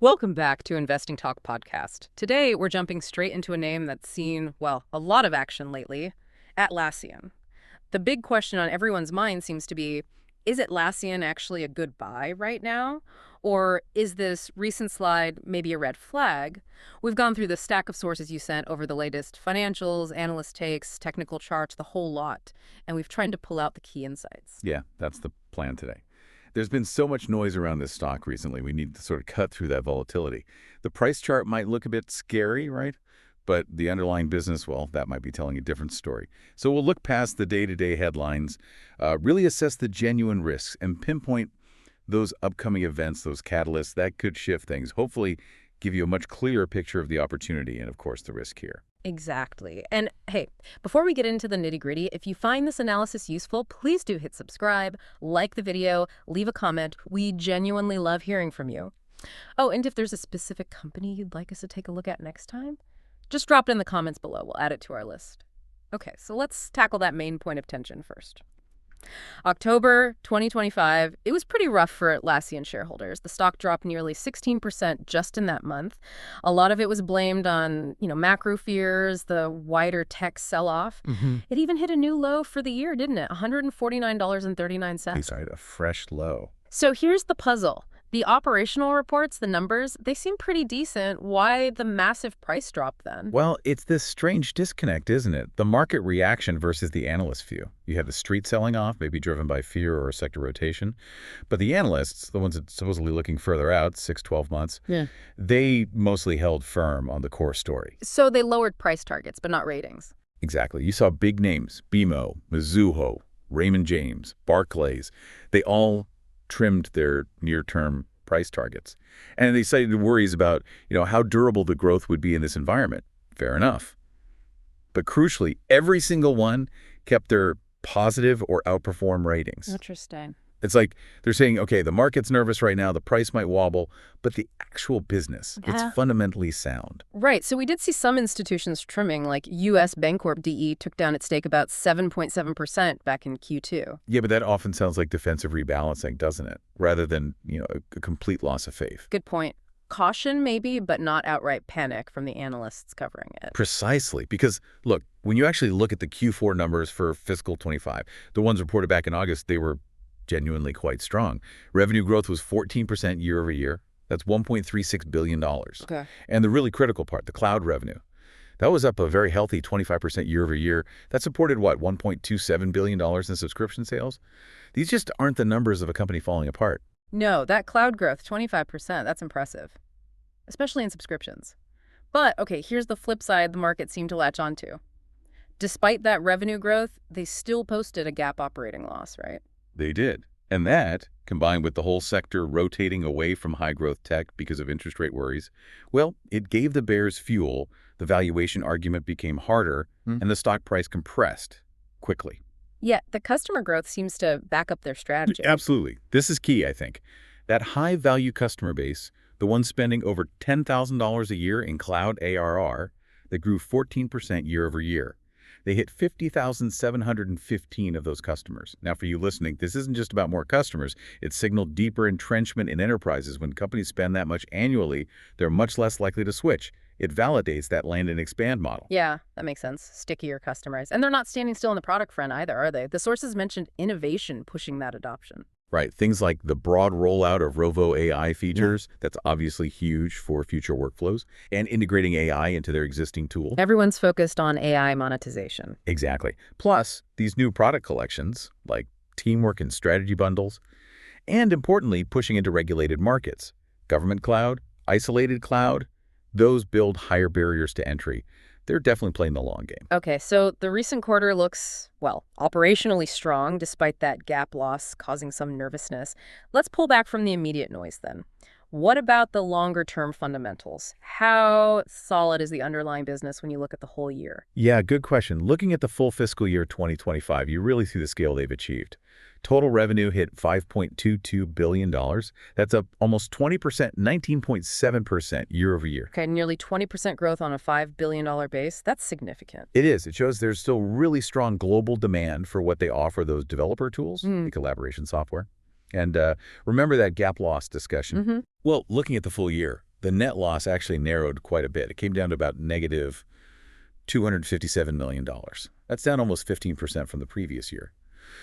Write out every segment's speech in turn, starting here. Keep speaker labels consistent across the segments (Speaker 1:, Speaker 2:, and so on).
Speaker 1: Welcome back to Investing Talk podcast. Today, we're jumping straight into a name that's seen, well, a lot of action lately, Atlassian. The big question on everyone's mind seems to be, is Atlassian actually a good buy right now? Or is this recent slide maybe a red flag? We've gone through the stack of sources you sent over the latest financials, analyst takes, technical charts, the whole lot, and we've tried to pull out the key insights.
Speaker 2: Yeah, that's the plan today. There's been so much noise around this stock recently. We need to sort of cut through that volatility. The price chart might look a bit scary, right? But the underlying business, well, that might be telling a different story. So we'll look past the day-to-day headlines, really assess the genuine risks, and pinpoint those upcoming events, those catalysts that could shift things, hopefully give you a much clearer picture of the opportunity and, of course, the risk here.
Speaker 1: Exactly. And hey, before we get into the nitty-gritty, if you find this analysis useful, please do hit subscribe, like the video, leave a comment. We genuinely love hearing from you. Oh, and if there's a specific company you'd like us to take a look at next time, just drop it in the comments below. We'll add it to our list. Okay, so let's tackle that main point of tension first. October 2025, it was pretty rough for Atlassian shareholders. The stock dropped nearly 16% just in that month. A lot of it was blamed on, macro fears, the wider tech sell-off. It even hit a new low for the year, didn't it? $149.39.
Speaker 2: Sorry, a fresh low.
Speaker 1: So here's the puzzle. The operational reports, the numbers, they seem pretty decent. Why the massive price drop then?
Speaker 2: Well, it's this strange disconnect, isn't it? The market reaction versus the analyst view. You have the street selling off, maybe driven by fear or sector rotation. But the analysts, the ones that supposedly looking further out, 6-12 months, they mostly held firm on the core story.
Speaker 1: So they lowered price targets, but not ratings.
Speaker 2: Exactly. You saw big names, BMO, Mizuho, Raymond James, Barclays. They all trimmed their near-term price targets. And they cited worries about, how durable the growth would be in this environment. Fair enough. But crucially, every single one kept their positive or outperform ratings.
Speaker 1: Interesting.
Speaker 2: It's like they're saying, okay, the market's nervous right now, the price might wobble, but the actual business, it's fundamentally sound.
Speaker 1: Right. So we did see some institutions trimming, like U.S. Bancorp DE took down its stake about 7.7% back in Q2.
Speaker 2: Yeah, but that often sounds like defensive rebalancing, doesn't it? Rather than, a complete loss of faith.
Speaker 1: Good point. Caution maybe, but not outright panic from the analysts covering it.
Speaker 2: Precisely. Because, look, when you actually look at the Q4 numbers for fiscal 25, the ones reported back in August, they were genuinely quite strong. Revenue growth was 14% year over year. That's $1.36 billion.
Speaker 1: Okay.
Speaker 2: And the really critical part, the cloud revenue, that was up a very healthy 25% year over year. That supported, $1.27 billion in subscription sales? These just aren't the numbers of a company falling apart.
Speaker 1: No, that cloud growth, 25%, that's impressive, especially in subscriptions. But, okay, here's the flip side the market seemed to latch onto. Despite that revenue growth, they still posted a GAAP operating loss, right?
Speaker 2: They did. And that, combined with the whole sector rotating away from high-growth tech because of interest rate worries, well, it gave the bears fuel, the valuation argument became harder, and the stock price compressed quickly.
Speaker 1: Yeah, the customer growth seems to back up their strategy.
Speaker 2: Absolutely. This is key, I think. That high-value customer base, the ones spending over $10,000 a year in cloud ARR, that grew 14% year over year. They hit 50,715 of those customers. Now, for you listening, this isn't just about more customers. It signaled deeper entrenchment in enterprises. When companies spend that much annually, they're much less likely to switch. It validates that land and expand model.
Speaker 1: Yeah, that makes sense. Stickier customers. And they're not standing still on the product front either, are they? The sources mentioned innovation pushing that adoption.
Speaker 2: Right. Things like the broad rollout of Rovo AI features, that's obviously huge for future workflows, and integrating AI into their existing tool.
Speaker 1: Everyone's focused on AI monetization.
Speaker 2: Exactly. Plus, these new product collections, like teamwork and strategy bundles, and importantly, pushing into regulated markets. Government cloud, isolated cloud, those build higher barriers to entry. They're definitely playing the long game.
Speaker 1: Okay, so the recent quarter looks, operationally strong despite that GAAP loss causing some nervousness. Let's pull back from the immediate noise then. What about the longer-term fundamentals? How solid is the underlying business when you look at the whole year?
Speaker 2: Yeah, good question. Looking at the full fiscal year 2025, you really see the scale they've achieved. Total revenue hit $5.22 billion. That's up almost 20%, 19.7% year over year.
Speaker 1: Okay, nearly 20% growth on a $5 billion base. That's significant.
Speaker 2: It is. It shows there's still really strong global demand for what they offer, those developer tools, the collaboration software. And remember that GAAP loss discussion? Well, looking at the full year, The net loss actually narrowed quite a bit. It came down to about negative $257 million. That's down almost 15% from the previous year.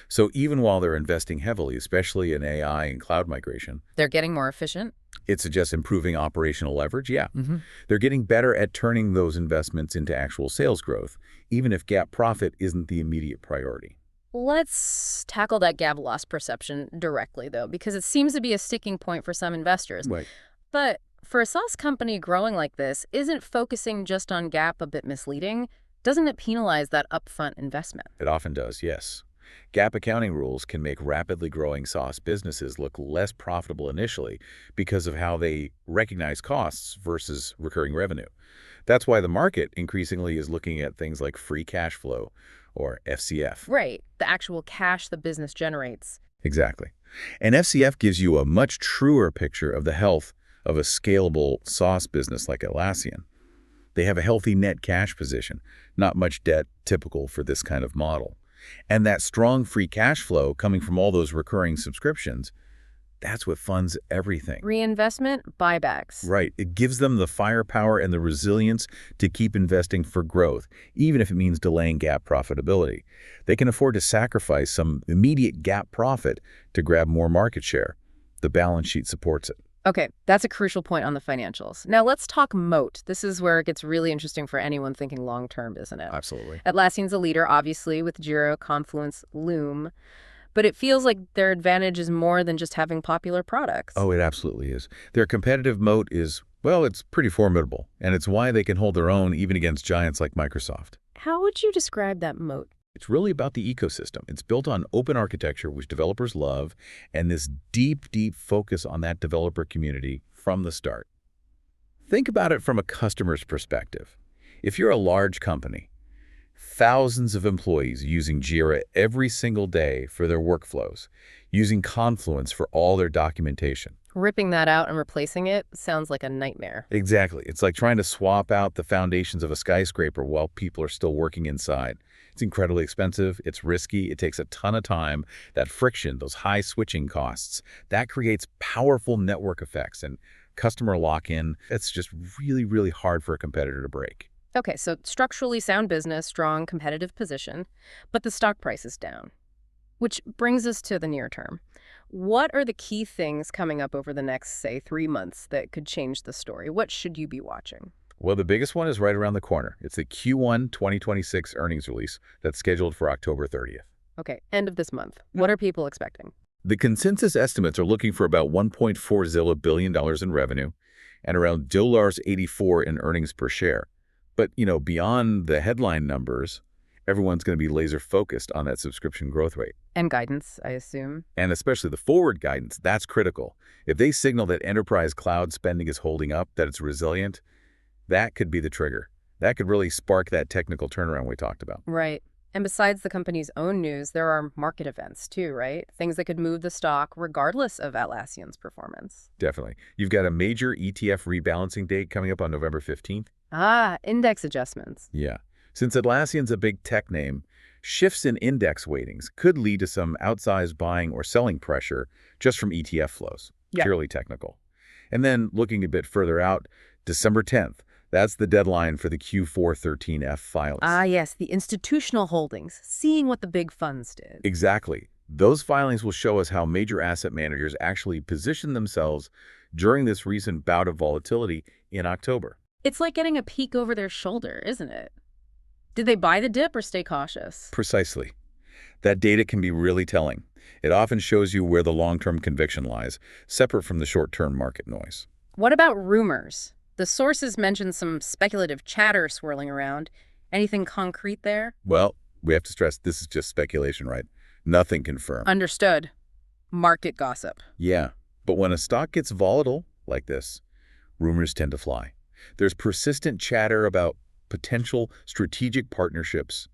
Speaker 2: So even while they're investing heavily, especially in AI and cloud migration,
Speaker 1: They're getting more efficient?
Speaker 2: it suggests improving operational leverage. Yeah.
Speaker 1: Mm-hmm.
Speaker 2: They're getting better at turning those investments into actual sales growth, even if GAAP profit isn't the immediate priority.
Speaker 1: Let's tackle that gap loss perception directly, though, because it seems to be a sticking point for some investors.
Speaker 2: Right.
Speaker 1: But for a SaaS company growing like this, isn't focusing just on gap a bit misleading? Doesn't it penalize that upfront investment?
Speaker 2: It often does, yes. GAAP accounting rules can make rapidly growing SaaS businesses look less profitable initially because of how they recognize costs versus recurring revenue. That's why the market increasingly is looking at things like free cash flow or FCF.
Speaker 1: Right, the actual cash the business generates.
Speaker 2: Exactly. And FCF gives you a much truer picture of the health of a scalable SaaS business like Atlassian. They have a healthy net cash position, not much debt typical for this kind of model. And that strong free cash flow coming from all those recurring subscriptions, that's what funds everything.
Speaker 1: Reinvestment, buybacks.
Speaker 2: Right. It gives them the firepower and the resilience to keep investing for growth, even if it means delaying GAAP profitability. They can afford to sacrifice some immediate GAAP profit to grab more market share. The balance sheet supports it.
Speaker 1: Okay, that's a crucial point on the financials. Now let's talk moat. This is where it gets really interesting for anyone thinking long-term, isn't it?
Speaker 2: Absolutely.
Speaker 1: Atlassian's a leader, obviously, with Jira, Confluence, Loom. But it feels like their advantage is more than just having popular products.
Speaker 2: Oh, it absolutely is. Their competitive moat is, well, it's pretty formidable, and it's why they can hold their own even against giants like Microsoft.
Speaker 1: How would you describe that moat?
Speaker 2: It's really about the ecosystem. It's built on open architecture, which developers love, and this deep, deep focus on that developer community from the start. Think about it from a customer's perspective. If you're a large company, thousands of employees using Jira every single day for their workflows, using Confluence for all their documentation.
Speaker 1: Ripping that out and replacing it sounds like a nightmare.
Speaker 2: Exactly. It's like trying to swap out the foundations of a skyscraper while people are still working inside. It's incredibly expensive, it's risky, it takes a ton of time. That friction, those high switching costs, that creates powerful network effects and customer lock-in. It's just really, really hard for a competitor to break.
Speaker 1: Okay, so structurally sound business, strong competitive position, but the stock price is down. Which brings us to the near term. What are the key things coming up over the next, say, 3 months that could change the story? What should you be watching?
Speaker 2: Well, the biggest one is right around the corner. It's the Q1 2026 earnings release that's scheduled for October 30th.
Speaker 1: Okay, end of this month. What are people expecting?
Speaker 2: The consensus estimates are looking for about $1.40 billion in revenue and around $84 in earnings per share. But, beyond the headline numbers, everyone's going to be laser focused on that subscription growth rate.
Speaker 1: And guidance, I assume.
Speaker 2: And especially the forward guidance, that's critical. If they signal that enterprise cloud spending is holding up, that it's resilient, that could be the trigger. That could really spark that technical turnaround we talked about.
Speaker 1: Right. And besides the company's own news, there are market events too, right? Things that could move the stock regardless of Atlassian's performance.
Speaker 2: Definitely. You've got a major ETF rebalancing date coming up on November 15th.
Speaker 1: Ah, index adjustments.
Speaker 2: Yeah. Since Atlassian's a big tech name, shifts in index weightings could lead to some outsized buying or selling pressure just from ETF flows.
Speaker 1: Yeah.
Speaker 2: Purely technical. And then looking a bit further out, December 10th. That's the deadline for the Q4 13F filings.
Speaker 1: Ah, yes, the institutional holdings, seeing what the big funds did.
Speaker 2: Exactly. Those filings will show us how major asset managers actually position themselves during this recent bout of volatility in October.
Speaker 1: It's like getting a peek over their shoulder, isn't it? Did they buy the dip or stay cautious?
Speaker 2: Precisely. That data can be really telling. It often shows you where the long-term conviction lies, separate from the short-term market noise.
Speaker 1: What about rumors? The sources mentioned some speculative chatter swirling around. Anything concrete there?
Speaker 2: Well, we have to stress this is just speculation, right? Nothing confirmed.
Speaker 1: Understood. Market gossip.
Speaker 2: Yeah, but when a stock gets volatile like this, rumors tend to fly. There's persistent chatter about potential strategic partnerships,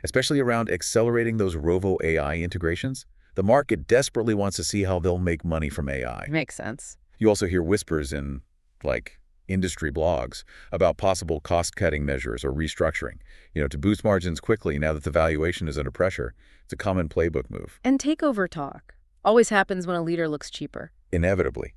Speaker 2: especially around accelerating those Rovo AI integrations. The market desperately wants to see how they'll make money from AI.
Speaker 1: Makes sense.
Speaker 2: You also hear whispers in, industry blogs about possible cost-cutting measures or restructuring, to boost margins quickly now that the valuation is under pressure. It's a common playbook move.
Speaker 1: And takeover talk always happens when a leader looks cheaper.
Speaker 2: Inevitably.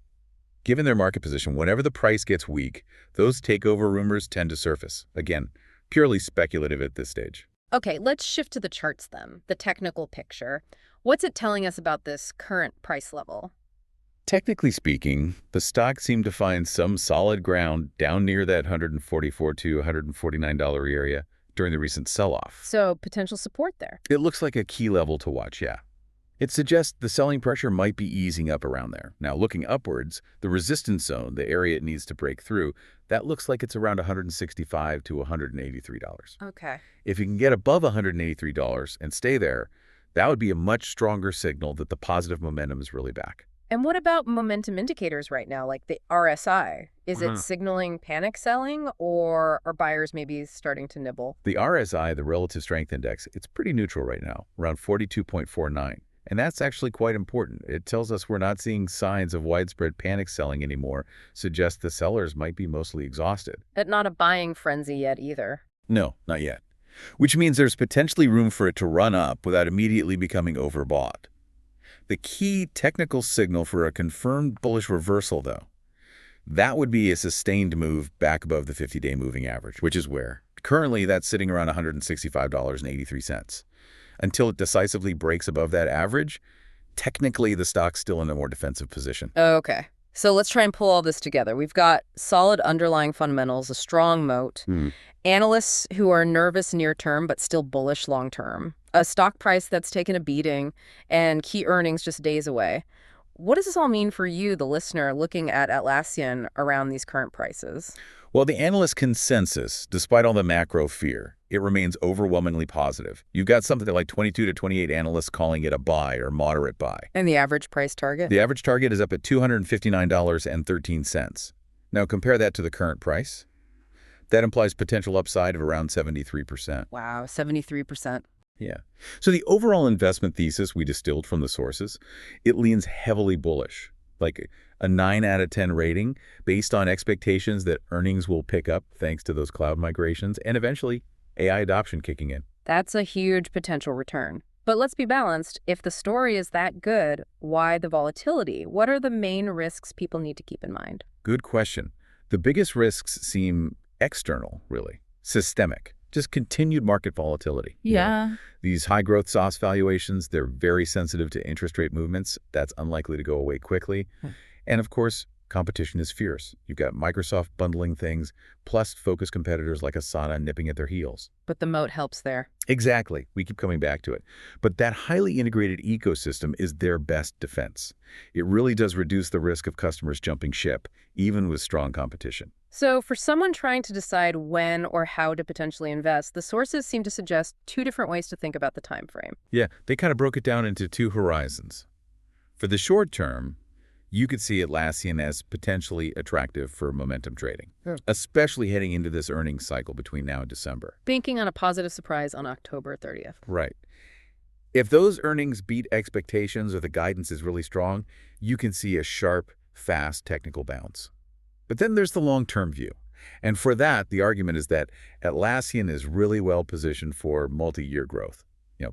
Speaker 2: Given their market position, whenever the price gets weak, those takeover rumors tend to surface. Again, purely speculative at this stage.
Speaker 1: Okay, let's shift to the charts then, the technical picture. What's it telling us about this current price level?
Speaker 2: Technically speaking, the stock seemed to find some solid ground down near that $144 to $149 area during the recent sell-off.
Speaker 1: So, potential support there.
Speaker 2: It looks like a key level to watch, yeah. It suggests the selling pressure might be easing up around there. Now, looking upwards, the resistance zone, the area it needs to break through, that looks like it's around $165 to $183.
Speaker 1: Okay.
Speaker 2: If you can get above $183 and stay there, that would be a much stronger signal that the positive momentum is really back.
Speaker 1: And what about momentum indicators right now, like the RSI? Is it signaling panic selling, or are buyers maybe starting to nibble?
Speaker 2: The RSI, the Relative Strength Index, it's pretty neutral right now, around 42.49. And that's actually quite important. It tells us we're not seeing signs of widespread panic selling anymore, suggests the sellers might be mostly exhausted.
Speaker 1: But not a buying frenzy yet either.
Speaker 2: No, not yet. Which means there's potentially room for it to run up without immediately becoming overbought. The key technical signal for a confirmed bullish reversal, though, that would be a sustained move back above the 50-day moving average, which is where currently that's sitting around $165.83. Until it decisively breaks above that average, technically the stock's still in a more defensive position.
Speaker 1: Okay. So let's try and pull all this together. We've got solid underlying fundamentals, a strong moat, analysts who are nervous near term but still bullish long term, a stock price that's taken a beating, and key earnings just days away. What does this all mean for you, the listener, looking at Atlassian around these current prices?
Speaker 2: Well, the analyst consensus, despite all the macro fear, it remains overwhelmingly positive. You've got something like 22 to 28 analysts calling it a buy or moderate buy.
Speaker 1: And the average price target?
Speaker 2: The average target is up at $259.13. Now compare that to the current price. That implies potential upside of around 73%.
Speaker 1: Wow, 73%.
Speaker 2: Yeah. So the overall investment thesis we distilled from the sources, it leans heavily bullish, like a 9 out of 10 rating based on expectations that earnings will pick up thanks to those cloud migrations and eventually AI adoption kicking in.
Speaker 1: That's a huge potential return. But let's be balanced. If the story is that good, why the volatility? What are the main risks people need to keep in mind?
Speaker 2: Good question. The biggest risks seem external, really, systemic. Just continued market volatility.
Speaker 1: Yeah.
Speaker 2: These high growth SaaS valuations, they're very sensitive to interest rate movements. That's unlikely to go away quickly. And of course, competition is fierce. You've got Microsoft bundling things, plus focused competitors like Asana nipping at their heels.
Speaker 1: But the moat helps there.
Speaker 2: Exactly. We keep coming back to it. But that highly integrated ecosystem is their best defense. It really does reduce the risk of customers jumping ship, even with strong competition.
Speaker 1: So for someone trying to decide when or how to potentially invest, the sources seem to suggest two different ways to think about the time frame.
Speaker 2: Yeah, they kind of broke it down into two horizons. For the short term, you could see Atlassian as potentially attractive for momentum trading, especially heading into this earnings cycle between now and December.
Speaker 1: Banking on a positive surprise on October 30th.
Speaker 2: Right. If those earnings beat expectations or the guidance is really strong, you can see a sharp, fast technical bounce. But then there's the long-term view. And for that, the argument is that Atlassian is really well positioned for multi-year growth.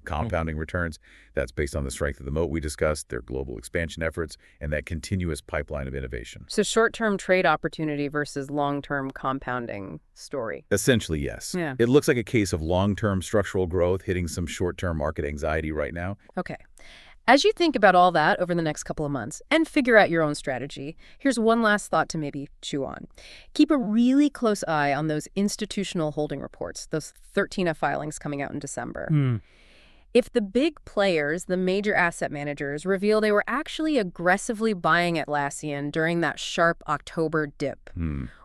Speaker 2: Compounding returns, that's based on the strength of the moat we discussed, their global expansion efforts, and that continuous pipeline of innovation.
Speaker 1: So short-term trade opportunity versus long-term compounding story.
Speaker 2: Essentially, yes.
Speaker 1: Yeah.
Speaker 2: It looks like a case of long-term structural growth hitting some short-term market anxiety right now.
Speaker 1: Okay. As you think about all that over the next couple of months and figure out your own strategy, here's one last thought to maybe chew on. Keep a really close eye on those institutional holding reports, those 13F filings coming out in December. If the big players, the major asset managers, reveal they were actually aggressively buying Atlassian during that sharp October dip,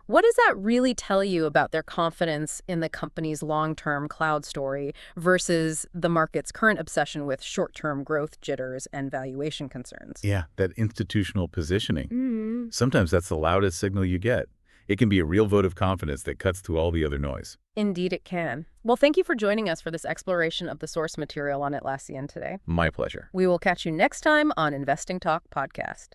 Speaker 1: what does that really tell you about their confidence in the company's long-term cloud story versus the market's current obsession with short-term growth jitters and valuation concerns?
Speaker 2: Yeah, that institutional positioning. Sometimes that's the loudest signal you get. It can be a real vote of confidence that cuts through all the other noise.
Speaker 1: Indeed it can. Well, thank you for joining us for this exploration of the source material on Atlassian today.
Speaker 2: My pleasure.
Speaker 1: We will catch you next time on Investing Talk Podcast.